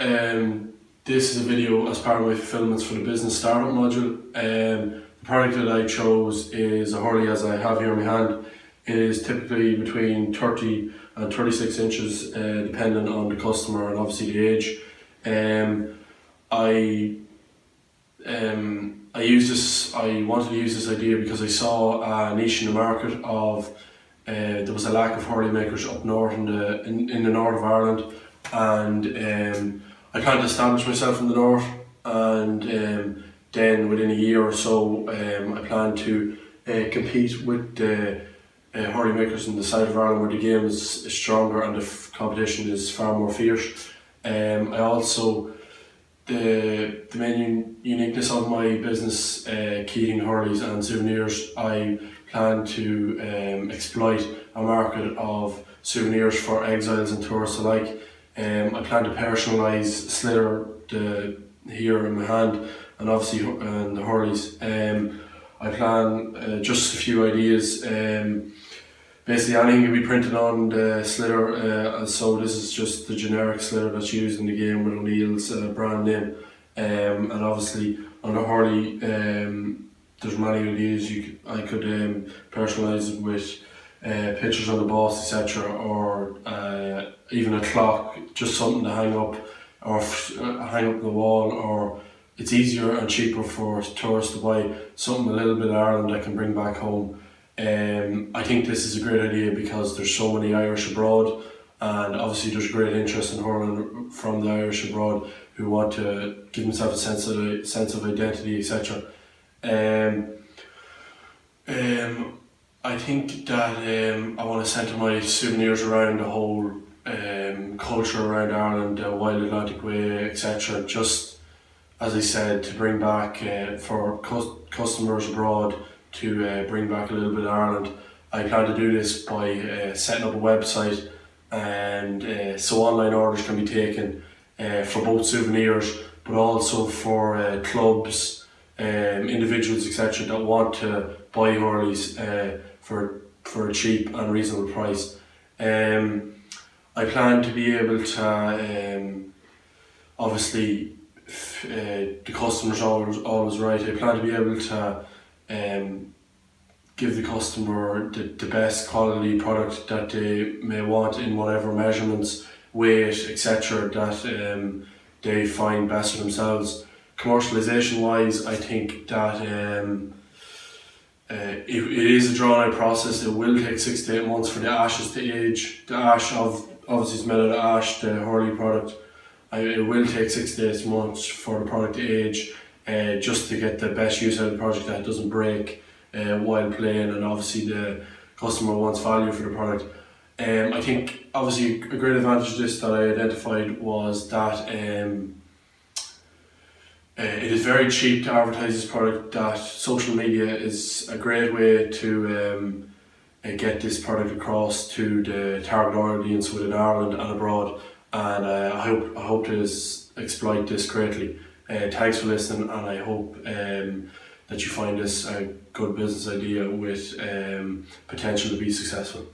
This is a video as part of my fulfillments for the business startup module. The product that I chose is a hurley, as I have here in my hand. It is typically between 30 and 36 inches, depending on the customer and obviously the age. I wanted to use this idea because I saw a niche in the market of there was a lack of hurley makers up north in the north of Ireland, and I planned to establish myself in the north, and then within a year or so I planned to compete with the hurley makers in the south of Ireland, where the game is stronger and the competition is far more fierce. I also, the main uniqueness of my business, Keating Hurleys and Souvenirs, I plan to exploit a market of souvenirs for exiles and tourists alike. I plan to personalise Slither here in my hand, and obviously the Hurleys. I plan just a few ideas. Basically anything can be printed on the Slither, so this is just the generic Slither that's used in the game with O'Neill's brand name. And obviously on the hurley, there's many ideas. I could personalise it with pictures on the boss, etc., or even a clock, just something to hang up or hang up the wall. Or it's easier and cheaper for tourists to buy something a little bit of Ireland that can bring back home. I think this is a great idea because there's so many Irish abroad, and obviously there's great interest in hurling from the Irish abroad who want to give themselves a sense of identity, etc. I think that I want to centre my souvenirs around the whole culture around Ireland, the Wild Atlantic Way, etc. Just as I said, to bring back for customers abroad, to bring back a little bit of Ireland. I plan to do this by setting up a website, and so online orders can be taken for both souvenirs, but also for clubs, individuals, etc., that want to buy hurleys for a cheap and reasonable price. I plan to be able to, obviously, the customer's always right. I plan to be able to give the customer the best quality product that they may want in whatever measurements, weight, etc., that they find best for themselves. Commercialization wise, I think that it is a drawn out process. It will take 6 to 8 months for the ashes to age. The ash obviously is made out of ash, the hurley product. It will take 6 to 8 months for the product to age, just to get the best use out of the project, that it doesn't break while playing, and obviously the customer wants value for the product. I think obviously a great advantage of this that I identified was that it is very cheap to advertise this product, that social media is a great way to get this product across to the target audience within Ireland and abroad, and I hope to exploit this greatly. Thanks for listening, and I hope that you find this a good business idea with potential to be successful.